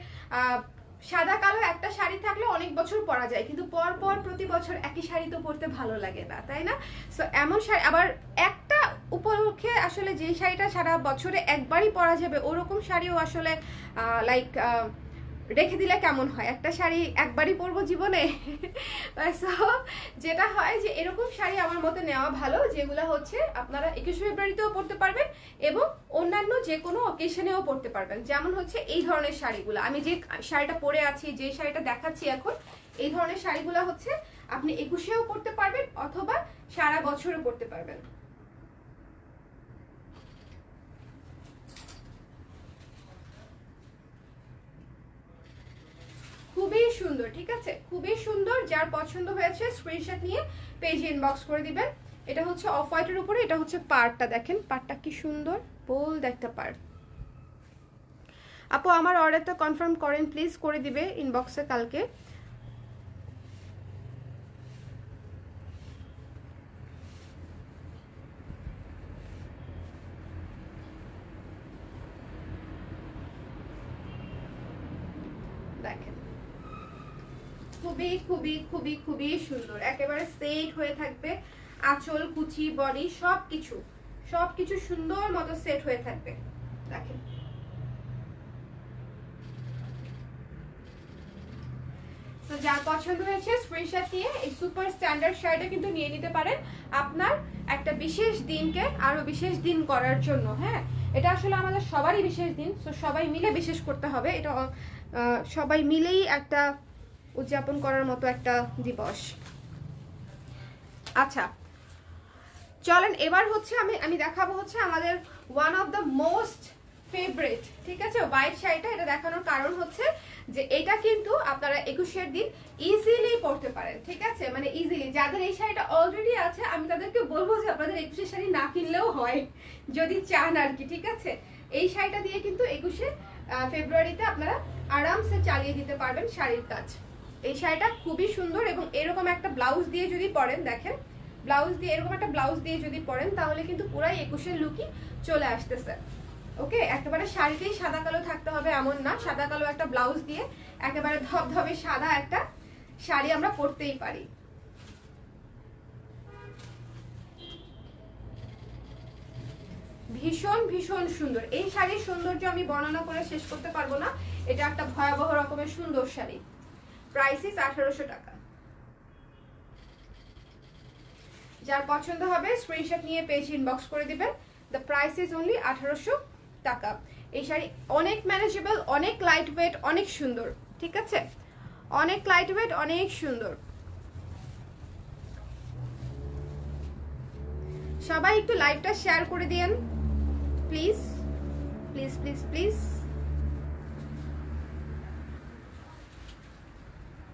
সাদা কালো একটা শাড়ি থাকলে অনেক বছর পরা যায়, কিন্তু পর পর প্রতি বছর একই শাড়ি তো পরতে ভালো লাগে না, তাই না? সো এমন শাড়ি আবার একটা উপলক্ষে আসলে যে শাড়িটা সারা বছরে একবারই পরা যাবে ওরকম শাড়িও আসলে লাইক রেখে দিলে কেমন হয়, একটা শাড়ি একবারই পরবো জীবনে। সো যেটা হয় যে এরকম শাড়ি আমার মতে নেওয়া ভালো, যেগুলো হচ্ছে আপনারা 21 ফেব্রুয়ারিতেও পরতে পারবেন এবং অন্যান্য যে কোনো অকেশনেও পরতে পারবেন। যেমন হচ্ছে এই ধরনের শাড়িগুলো, আমি যে শাড়িটা পরে আছি, যে শাড়িটা দেখাচ্ছি এখন, এই ধরনের শাড়িগুলো হচ্ছে আপনি 21এও পরতে পারবেন অথবা সারা বছরও পরতে পারবেন। খুবই সুন্দর, ঠিক আছে, খুবই সুন্দর। যার পছন্দ হয়েছে স্ক্রিনশট নিয়ে পেজে ইনবক্স করে দিবেন। এটা হচ্ছে অফ হোয়াইটের উপরে, এটা হচ্ছে পাড়টা, দেখেন পাড়টা কি সুন্দর, বোল্ড একটা পাড়। আপু আমার অর্ডারটা কনফার্ম করেন প্লিজ, করে দিবে ইনবক্সে কালকে। দেখেন খুবই খুবই খুবই খুবই সুন্দর, একেবারে সেট হয়ে থাকবে, আঁচল কুচি বডি সবকিছু সবকিছু সুন্দর মতো সেট হয়ে থাকবে। দেখেন তো যার পছন্দ হয়েছে স্ক্রিনশট নিয়ে এই সুপার স্ট্যান্ডার্ড শাড়িটা কিন্তু নিয়ে নিতে পারেন আপনার একটা বিশেষ দিনকে আরো বিশেষ দিন করার জন্য। হ্যাঁ, এটা আসলে আমাদের সবারই বিশেষ দিন, তো সবাই মিলে বিশেষ করতে হবে, এটা সবাই মিলেই একটা উদযাপন করার মতো একটা দিবস। আচ্ছা চলেন এবার হচ্ছে আমি দেখাবো হচ্ছে আমাদের one of the most favourite, ঠিক আছে, হোয়াইট শাড়িটা। এটা দেখানোর কারণ হচ্ছে যে এটা কিন্তু আপনারা 21 দিন ইজিলি পরতে পারেন, ঠিক আছে, মানে ইজিলি। যাদের এই শাড়িটা অলরেডি আছে আমি তাদেরকে বলবো যে আপনাদের 21 শাড়ি না কিনলেও হয় যদি চান আর কি, ঠিক আছে। এই শাড়িটা দিয়ে কিন্তু 21 ফেব্রুয়ারিতে আপনারা আরামসে চালিয়ে দিতে পারবেন শাড়ির কাজ। এই শাড়িটা খুবই সুন্দর এবং এরকম একটা ব্লাউজ দিয়ে যদি পরেন, দেখেন ব্লাউজ দিয়ে এরকম একটা ব্লাউজ দিয়ে যদি পরেন তাহলে কিন্তু পুরাই 21 লুকই চলে আসতেছে। ওকে, একেবারে শাড়িতেই সাদা কালো থাকতে হবে এমন না, সাদা কালো একটা ব্লাউজ দিয়ে একেবারে ধবধবে সাদা একটা শাড়ি আমরা পরতেই পারি। ভীষণ ভীষণ সুন্দর এই শাড়ির সৌন্দর্য আমি বর্ণনা করে শেষ করতে পারবো না, এটা একটা ভয়াবহ রকমের সুন্দর শাড়ি। প্রাইস ইজ 1800 টাকা। যার পছন্দ হবে স্ক্রিনশট নিয়ে পেজ ইনবক্স করে দিবেন। দ্য প্রাইস ইজ অনলি 1800 টাকা। এই শাড়ি অনেক ম্যানেজেবল, অনেক লাইট ওয়েট, অনেক সুন্দর, ঠিক আছে, অনেক লাইট ওয়েট, অনেক সুন্দর। সবাই একটু লাইভটা শেয়ার করে দিয়েন প্লিজ প্লিজ প্লিজ প্লিজ।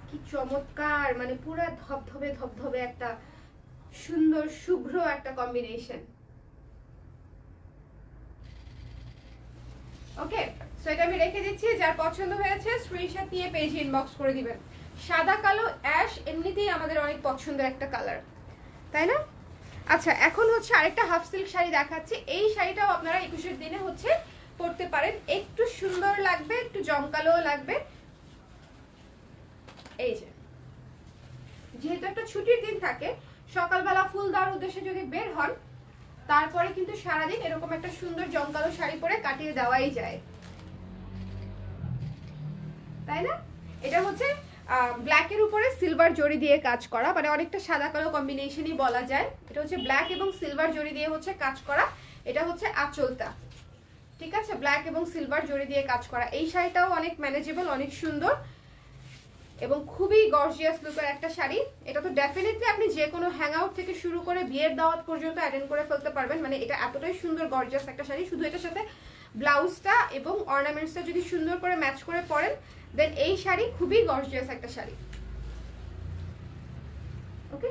কি চমৎকার, মানে পুরা ধবধবে ধবধবে একটা সুন্দর শুভ্র একটা কম্বিনেশন। ওকে, সো এটা আমি রেখে দিচ্ছি। যার পছন্দ হয়েছে স্ক্রিনশট নিয়ে পেজে ইনবক্স করে দিবেন। সাদা কালো অ্যাশ এমনিতেই আমাদের অনেক পছন্দের একটা কালার, তাই না? আচ্ছা এখন হচ্ছে আরেকটা হাফ সিল্ক শাড়ি দেখাচ্ছি। এই শাড়িটাও আপনারা 21 দিনে হচ্ছে পরতে পারেন, একটু সুন্দর লাগবে, একটু জমকালোও লাগবে। এই যে যেহেতু একটা ছুটির দিন থাকে, সকালবেলা ফুল দেওয়ার উদ্দেশ্যে যদি বের হন, তারপরে কিন্তু সারাদিন এরকম একটা সুন্দর জমকালো শাড়ি পরে কাটিয়ে দেওয়াই যায়, তাই না? এটা হচ্ছে ব্ল্যাকের উপরে সিলভার জরি দিয়ে কাজ করা, মানে অনেকটা সাদা কালো কম্বিনেশনই বলা যায়। এটা হচ্ছে ব্ল্যাক এবং সিলভার জরি দিয়ে হচ্ছে কাজ করা। এটা হচ্ছে আঁচলটা, ঠিক আছে, ব্ল্যাক এবং সিলভার জরি দিয়ে কাজ করা। এই শাড়িটাও অনেক ম্যানেজেবল, অনেক সুন্দর এবং খুবই গর্জিয়াস লুকের একটা শাড়ি। এটা তো ডেফিনেটলি আপনি যে কোনো হ্যাং আউট থেকে শুরু করে বিয়ের দাওয়াত পর্যন্ত অ্যাটেন্ড করে ফেলতে পারবেন, মানে এটা এতটাই সুন্দর গর্জিয়াস একটা শাড়ি। শুধু এটার সাথে ব্লাউজটা এবং অর্নামেন্টসটা যদি সুন্দর করে ম্যাচ করে পরেন, দেন এই শাড়ি খুবই গর্জিয়াস একটা শাড়ি। ওকে,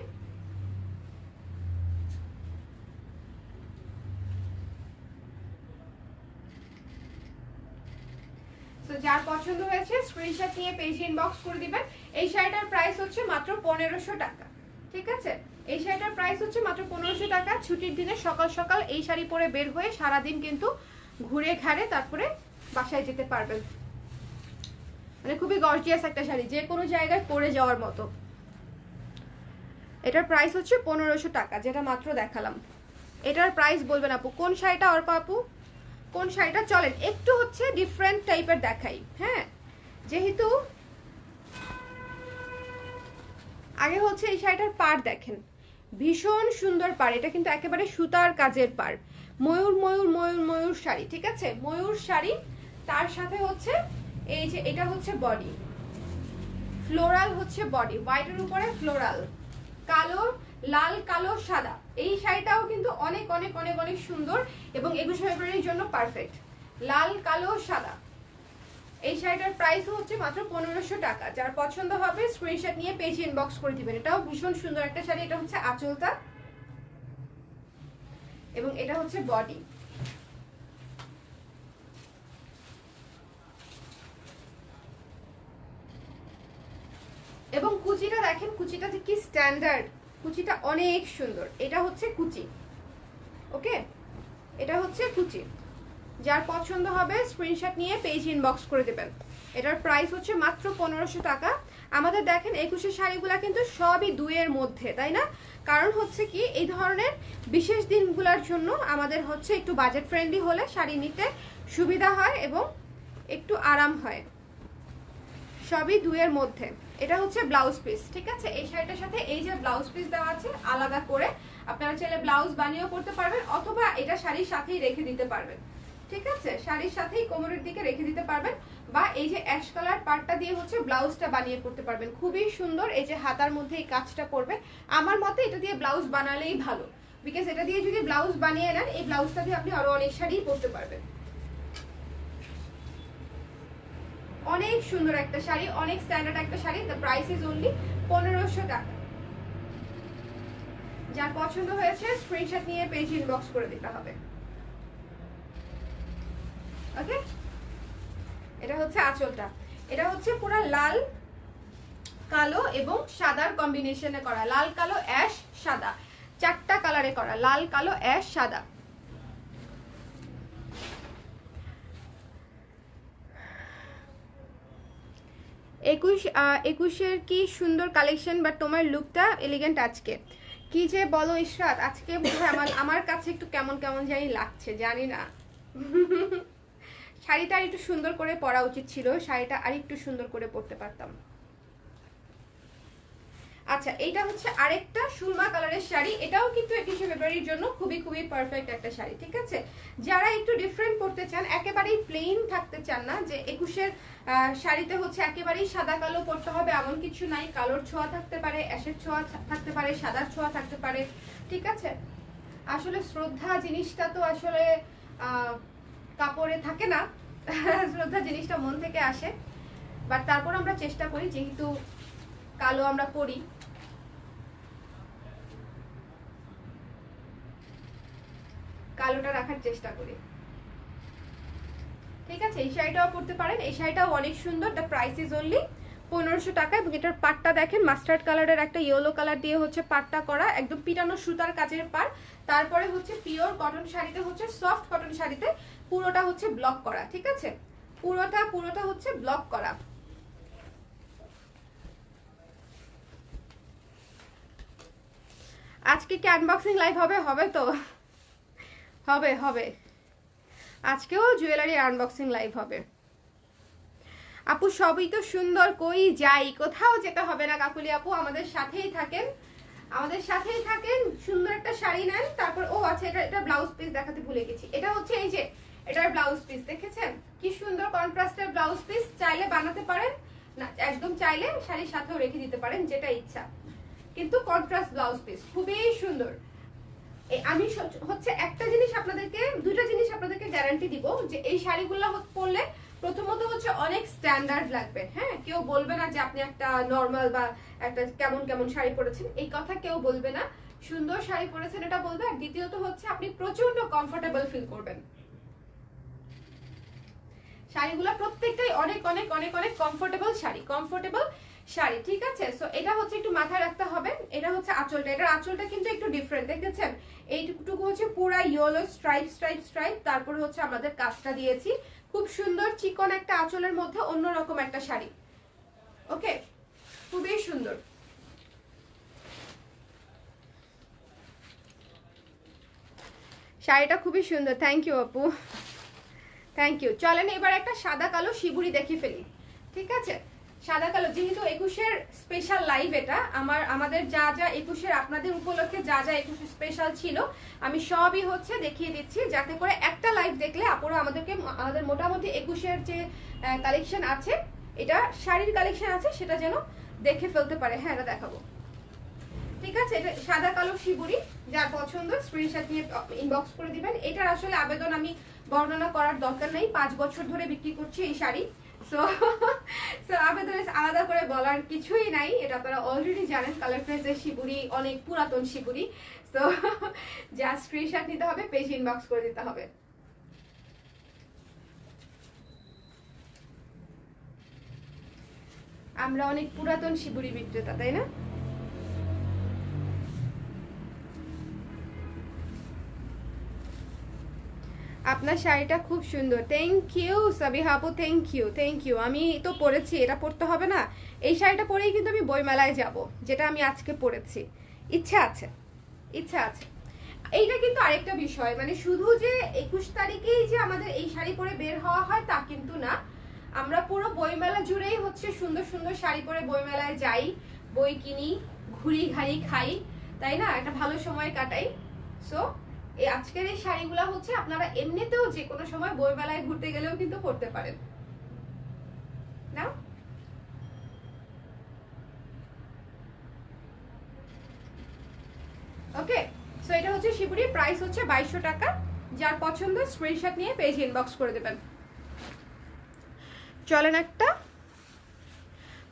তো যার পছন্দ হয়েছে স্ক্রিনশট নিয়ে পেজে ইনবক্স করে দিবেন। এই শাড়িটার প্রাইস হচ্ছে মাত্র 1500 টাকা, ঠিক আছে? এই শাড়িটার প্রাইস হচ্ছে মাত্র 1500 টাকা। ছুটির দিনে সকাল সকাল এই শাড়ি পরে বের হয়ে সারাদিন কিন্তু ঘুরে ঘাড়ে তারপরে বাসায় যেতে পারবেন, মানে খুবই গর্জিয়াস একটা শাড়ি, যে কোনো জায়গায় পরে যাওয়ার মতো। এটার প্রাইস হচ্ছে 1500 টাকা, যেটা মাত্র দেখালাম। এটার প্রাইস বলবেন আপু কোন শাড়িটা, অর্পা আপু কোন শাড়িটা? চলেন একটু হচ্ছে ডিফারেন্ট টাইপের দেখাই। হ্যাঁ, যেহেতু আগে হচ্ছে এই শাড়িটার পাড় দেখেন, ভীষণ সুন্দর পাড়। এটা কিন্তু একেবারে সুতার কাজের পাড়, ময়ূর ময়ূর ময়ূর ময়ূর শাড়ি, ঠিক আছে, ময়ূর শাড়ি। তার সাথে হচ্ছে এই যে এটা হচ্ছে বডি, ফ্লোরাল হচ্ছে বডি, হোয়াইটের উপরে ফ্লোরাল, কালো, লাল, কালো, সাদা। এই শাড়িটাও কিন্তু অনেক অনেক অনেক অনেক সুন্দর এবং 21 ফেব্রুয়ারির জন্য পারফেক্ট। লাল, কালো, সাদা। এই শাড়িটার প্রাইস হচ্ছে মাত্র 1500 টাকা। যার পছন্দ হবে স্ক্রিনশট নিয়ে পেজে ইনবক্স করে দিবেন। এটাও ভীষণ সুন্দর একটা শাড়ি। এটা হচ্ছে আঁচলটা এবং এটা হচ্ছে বডি। এবং কুচিটা দেখেন, কুচিটা যে কি স্ট্যান্ডার্ড, কুচিটা অনেক সুন্দর। এটা হচ্ছে কুচি, ওকে, এটা হচ্ছে কুচি। যার পছন্দ হবে স্ক্রিনশট নিয়ে পেজ ইনবক্স করে দেবেন। এটার প্রাইস হচ্ছে মাত্র 1500 টাকা। আমাদের দেখেন 21 শাড়িগুলা কিন্তু সবই 2 এর মধ্যে, তাই না? কারণ হচ্ছে কি, এই ধরনের বিশেষ দিনগুলোর জন্য আমাদের হচ্ছে একটু বাজেট ফ্রেন্ডলি হলে শাড়ি নিতে সুবিধা হয় এবং একটু আরাম হয়। সবই 2 এর মধ্যে। এটা হচ্ছে ব্লাউজ পিস, ঠিক আছে? এই শাড়িটার সাথে এই যে ব্লাউজ পিস দেওয়া আছে আলাদা করে, আপনারা চাইলে ব্লাউজ বানিয়েও করতে পারবেন অথবা এটা শাড়ির সাথেই রেখে দিতে পারবেন, ঠিক আছে? শাড়ির সাথেই কোমরের দিকে রেখে দিতে পারবেন, বা এই যে অ্যাশ কালার পার্টটা দিয়ে হচ্ছে ব্লাউজটা বানিয়ে করতে পারবেন। খুবই সুন্দর। এই যে হাতার মধ্যে এই কাজটা পড়বে, আমার মতে এটা দিয়ে ব্লাউজ বানালেই ভালো, বিকজ এটা দিয়ে যদি ব্লাউজ বানিয়ে নেন, এই ব্লাউজটা দিয়ে আপনি আরো অনেক শাড়ি পরতে পারবেন। অনেক সুন্দর একটা শাড়ি, অনেক স্ট্যান্ডার্ড একটা sari. The price is only 1500 টাকা। যার পছন্দ হয়েছে স্ক্রিনশট নিয়ে পেজ ইনবক্স করে দিতে হবে, ওকে? এটা হচ্ছে আঁচলটা। এটা হচ্ছে পুরো লাল, কালো এবং সাদার কম্বিনেশনে করা, লাল, কালো, অ্যাশ, সাদা, 4টা কালারে করা, লাল, কালো, অ্যাশ, সাদা। একুশের কি সুন্দর কালেকশন, বাট তোমার লুকটা এলিগেন্ট আজকে। কি যে বলো ইশরাত, আজকে আমার কাছে একটু কেমন কেমন জানি লাগছে, জানি না। শাড়িটা আর একটু সুন্দর করে পরা উচিত ছিল, শাড়িটা আর একটু সুন্দর করে পরতে পারতাম। আচ্ছা, এইটা হচ্ছে আরেকটা সুরমা কালারের শাড়ি। এটাও কিন্তু 21 ফেব্রুয়ারির জন্য খুবই খুবই পারফেক্ট একটা শাড়ি, ঠিক আছে? যারা একটু ডিফারেন্ট পড়তে চান, একেবারেই প্লেন থাকতে চান না, যে 21-এর শাড়িতে হচ্ছে একেবারেই সাদা কালো পরতে হবে এমন কিছু নাই। কালোর ছোঁয়া থাকতে পারে, অ্যাশের ছোঁয়া থাকতে পারে, সাদার ছোঁয়া থাকতে পারে, ঠিক আছে? আসলে শ্রদ্ধা জিনিসটা তো আসলে কাপড়ে থাকে না, শ্রদ্ধা জিনিসটা মন থেকে আসে। বাট তারপর আমরা চেষ্টা করি, যেহেতু কালো আমরা পরি, কালোটা রাখার চেষ্টা করি, ঠিক আছে? এই শাড়িটাও পরতে পারেন, এই শাড়িটাও অনেক সুন্দর। দ্য প্রাইস ইজ অনলি 1500 টাকা। এবং এটার পাটটা দেখেন, মাস্টার্ড কালারের একটা ইয়েলো কালার দিয়ে হচ্ছে পাটটা করা, একদম পিটানো সুতার কাজের পাড়। তারপরে হচ্ছে পিওর কটন শাড়িতে হচ্ছে, সফট কটন শাড়িতে পুরোটা হচ্ছে ব্লক করা, ঠিক আছে, পুরোটা হচ্ছে ব্লক করা। আজকে কি আনবক্সিং লাইভ হবে? হবে তো, হবে আজকেও জুয়েলারি আনবক্সিং লাইভ হবে। আপু সবই তো সুন্দর, কই যাই, কোথাও যেতে হবে না কাকুলি আপু, আমাদের সাথেই থাকেন, সুন্দর একটা শাড়ি নেন, তারপর ও আচ্ছা এটা ব্লাউজ পিস দেখাতে ভুলে গেছি। এটা হচ্ছে এই যে এটার ব্লাউজ পিস, দেখেছেন কি সুন্দর কন্ট্রাস্টের ব্লাউজ পিস। চাইলে বানাতে পারেন না, একদম চাইলে শাড়ির সাথেও রেখে দিতে পারেন, যেটা ইচ্ছা, কিন্তু কন্ট্রাস্ট ব্লাউজ পিস খুবই সুন্দর। আমি হচ্ছে একটা জিনিস আপনাদেরকে, দুইটা জিনিস আপনাদেরকে গ্যারান্টি দিব যে এই শাড়িগুলো পরলে প্রথমত হচ্ছে অনেক স্ট্যান্ডার্ড লাগবে, হ্যাঁ, কেউ বলবে না যে আপনি একটা নর্মাল বা একটা কেমন শাড়ি পরেছেন, এই কথা কেউ বলবে না, সুন্দর শাড়ি পরেছেন এটা বলবে। আর দ্বিতীয়ত হচ্ছে আপনি প্রচন্ড কমফোর্টেবল ফিল করবেন। শাড়িগুলো প্রত্যেকটাই অনেক অনেক অনেক অনেক কমফোর্টেবল শাড়ি, ঠিক আছে। সো এটা হচ্ছে একটু মাথায় রাখতে হবে। এটা হচ্ছে আঁচলটা, এটার আঁচলটা কিন্তু একটু ডিফারেন্ট, দেখেছেন এইটুকু হচ্ছে পুরা ইয়েলো স্ট্রাইপ, তারপরে হচ্ছে আমাদের কাজটা দিয়েছি, খুব সুন্দর চিকন একটা আঁচলের মধ্যে অন্যরকম একটা শাড়ি, ওকে, খুবই সুন্দর। শাড়িটা খুবই সুন্দর, থ্যাংক ইউ আপু, থ্যাংক ইউ। চলেন এবার একটা সাদা কালো শিবুরি দেখে ফেলি, ঠিক আছে, সাদা কালো, যেহেতু 21-এর স্পেশাল লাইভ এটা, আমাদের যা 21-এর আপনাদের উপলক্ষে যা 21 স্পেশাল ছিল আমি সবই হচ্ছে দেখিয়ে দিচ্ছি, যাতে করে একটা লাইভ দেখলে আপুরা আমাদের মোটামুটি 21-এর যে কালেকশন আছে, এটা শাড়ির কালেকশন আছে, সেটা যেন দেখে ফেলতে পারে। হ্যাঁ এটা দেখাবো, ঠিক আছে। এটা সাদা কালো শিবুরি, যার পছন্দ স্ক্রিনশট নিয়ে ইনবক্স করে দিবেন। এটার আসলে আবেদন আমি বর্ণনা করার দরকার নেই, 5 বছর ধরে বিক্রি করছি এই শাড়ি, সো আবেদনে আলাদা করে বলার কিছুই নাই, এটা আপনারা অলরেডি জানেন। কালার প্রেসের শিবুরি অনেক পুরাতন শিবুরি, সো যা স্ক্রিনশট নিতে হবে, পেজ ইনবক্স করে দিতে হবে। আমরা অনেক পুরাতন শিবুরি বিক্রেতা, তাই না? আপনার শাড়িটা খুব সুন্দর, থ্যাংক ইউ সাবিহা আপু, থ্যাংক ইউ। আমি তো পরেছি, এটা পরতে হবে না, এই শাড়িটা পরেই কিন্তু আমি বইমেলায় যাব, যেটা আমি আজকে পরেছি, ইচ্ছা আছে। এইটা কিন্তু আরেকটা বিষয়, মানে শুধু যে 21 তারিখেই যে আমাদের এই শাড়ি পরে বের হওয়া হয় তা কিন্তু না, আমরা পুরো বইমেলা জুড়েই হচ্ছে সুন্দর সুন্দর শাড়ি পরে বইমেলায় যাই, বই কিনি, ঘুরি ঘাড়ি খাই, তাই না, একটা ভালো সময় কাটাই। সো এই আজকের এই শাড়িগুলো হচ্ছে আপনারা এমনিতেও যে কোনো সময় বইমেলায় ঘুরতে গেলেও কিন্তু পরতে পারেন না। ওকে, সো এটা হচ্ছে শিবুরি, প্রাইস হচ্ছে 2200 টাকা। যার পছন্দ স্ক্রিনশট নিয়ে পেজ ইনবক্স করে দেবেন। চলেন একটা,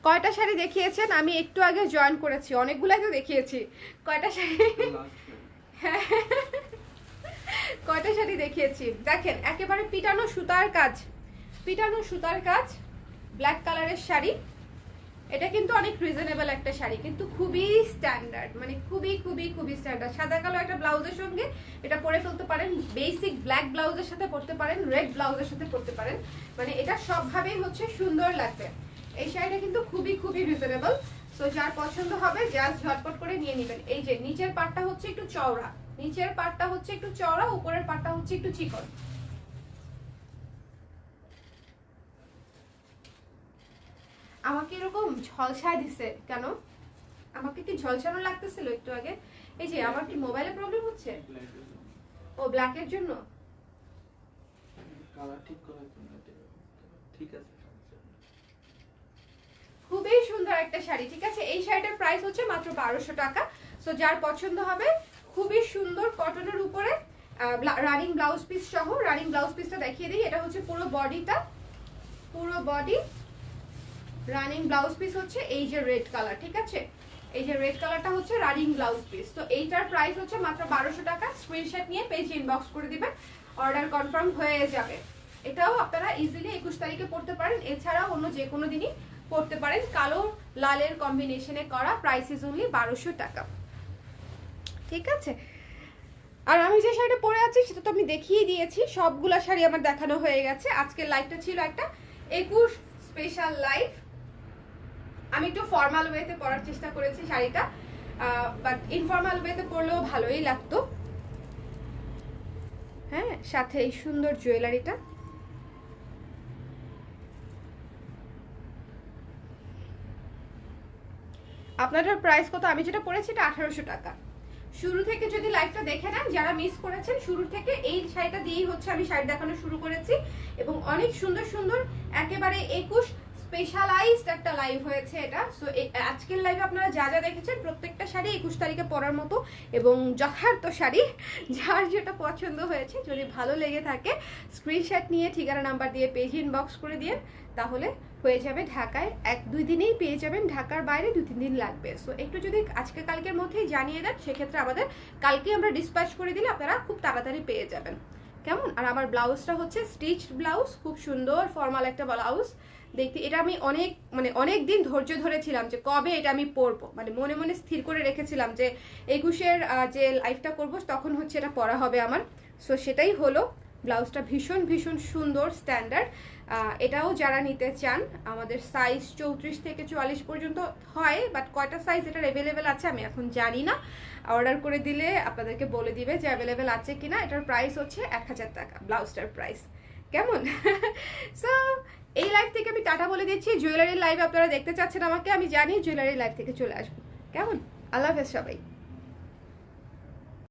কয়টা শাড়ি দেখিয়েছেন? আমি একটু আগে জয়েন করেছি, অনেকগুলাই তো দেখিয়েছি। কয়টা শাড়ি কয়টা শাড়ি দেখিয়েছি দেখেন, একেবারে পিটানো সুতার কাজ, ব্ল্যাক কালারের শাড়ি। এটা কিন্তু অনেক রিজনেবল একটা শাড়ি, কিন্তু খুবই স্ট্যান্ডার্ড, মানে খুবই স্ট্যান্ডার্ড। সাদা কালো একটা ব্লাউজের সঙ্গে এটা পরে ফেলতে পারেন, বেসিক ব্ল্যাক ব্লাউজের সাথে পরতে পারেন, রেড ব্লাউজের সাথে পরতে পারেন, মানে এটা সবভাবেই হচ্ছে সুন্দর লাগবে। এই শাড়িটা কিন্তু খুবই রিজনেবল। সো যার পছন্দ হবে জাস্ট ঝটপট করে নিয়ে নেবেন। এই যে নিচের পাটটা হচ্ছে একটু চওড়া, উপরের পাটটা হচ্ছে একটু চিকন। আমাকে এরকম ঝলসায় দিছে কেন? আমাকে কি ঝলসানো লাগতেছিল একটু আগে? এই যে আমার কি মোবাইলে প্রবলেম হচ্ছে? ও ব্ল্যাকের জন্য? কালার ঠিক করার জন্য ঠিক আছে। খুবই সুন্দর একটা শাড়ি, ঠিক আছে। এই শাড়িটার প্রাইস হচ্ছে মাত্র 1200 টাকা। সো যার পছন্দ হবে, খুবই সুন্দর কটনের উপরে রানিং ব্লাউজ পিস সহ। রানিং ব্লাউজ পিসটা দেখিয়ে দিই, এটা হচ্ছে পুরো বডি রানিং ব্লাউজ পিস হচ্ছে এই যে রেড কালার, ঠিক আছে, এই যে রেড কালারটা হচ্ছে রানিং ব্লাউজ পিস। তো এইটার প্রাইস হচ্ছে মাত্র 1200 টাকা। স্ক্রিনশট নিয়ে পেজ ইনবক্স করে দিবেন, অর্ডার কনফার্ম হয়ে যাবে। এটাও আপনারা ইজিলি 21 তারিখে পড়তে পারেন, এছাড়াও অন্য যে কোনো দিনই পড়তে পারেন। কালো লালের কম্বিনেশনে করা, প্রাইস ইজ অনলি 1200 টাকা, ঠিক আছে। আর আমি যে শাড়িটা পরে আছি সেটা তো আমি দেখিয়ে দিয়েছি, সবগুলা শাড়ি আমার দেখানো হয়ে গেছে। আজকের লাইভটা ছিল একটা 21 স্পেশাল লাইভ। আমি একটু ফর্মাল ওয়েতে পরার চেষ্টা করেছি শাড়িটা, বাট ইনফর্মাল ওয়েতে পরলেও ভালোই লাগতো। হ্যাঁ, সাথে এই সুন্দর জুয়েলারিটা। আপনাদের প্রাইস কত? আমি যেটা পরেছি এটা 1800 টাকা। শুরু থেকে যদি লাইভটা দেখে নেন, যারা মিস করেছেন, শুরু থেকে এই শাড়িটা দিয়েই হচ্ছে আমি শাড়ি দেখানো শুরু করেছি এবং অনেক সুন্দর সুন্দর একেবারে 21 স্পেশালাইজড একটা লাইভ হয়েছে এটা। সো আজকের লাইভে আপনারা যা যা দেখেছেন প্রত্যেকটা শাড়ি 21 তারিখে পরার মতো এবং যথার্থ শাড়ি। যার যেটা পছন্দ হয়েছে, যদি ভালো লেগে থাকে স্ক্রিনশট নিয়ে ঠিকানা নাম্বার দিয়ে পেজ ইনবক্স করে দিয়ে, তাহলে হয়ে যাবে। ঢাকায় 1-2 দিনেই পেয়ে যাবেন, ঢাকার বাইরে 2-3 দিন লাগবে। সো একটু যদি আজকে কালকের মধ্যেই জানিয়ে দেন, সেক্ষেত্রে আমাদের কালকে আমরা ডিসপ্যাচ করে দিলে আপনারা খুব তাড়াতাড়ি পেয়ে যাবেন। কেমন? আর আমার ব্লাউজটা হচ্ছে স্টিচড ব্লাউজ, খুব সুন্দর ফর্মাল একটা ব্লাউজ। দেখতে এটা আমি অনেক দিন ধৈর্য ধরেছিলাম যে কবে এটা আমি পরবো, মানে মনে মনে স্থির করে রেখেছিলাম যে 21-এর যে লাইফটা করবো তখন হচ্ছে এটা পরা হবে আমার। সো সেটাই হলো। ব্লাউজটা ভীষণ ভীষণ সুন্দর, স্ট্যান্ডার্ড। এটাও যারা নিতে চান, আমাদের সাইজ 34 থেকে 44 পর্যন্ত হয়, বাট কয়টা সাইজ এটার অ্যাভেলেবেল আছে আমি এখন জানি না। অর্ডার করে দিলে আপনাদেরকে বলে দিবে যে অ্যাভেলেবেল আছে কিনা। এটার প্রাইস হচ্ছে 1000 টাকা, ব্লাউজটার প্রাইস। কেমন? সো এই লাইভ থেকে আমি টাটা বলে দিচ্ছি। জুয়েলারির লাইভ আপনারা দেখতে চাচ্ছেন আমাকে, আমি জানি জুয়েলারির লাইভ থেকে চলে আসবো। কেমন? আল্লাহ হাফেজ সবাই।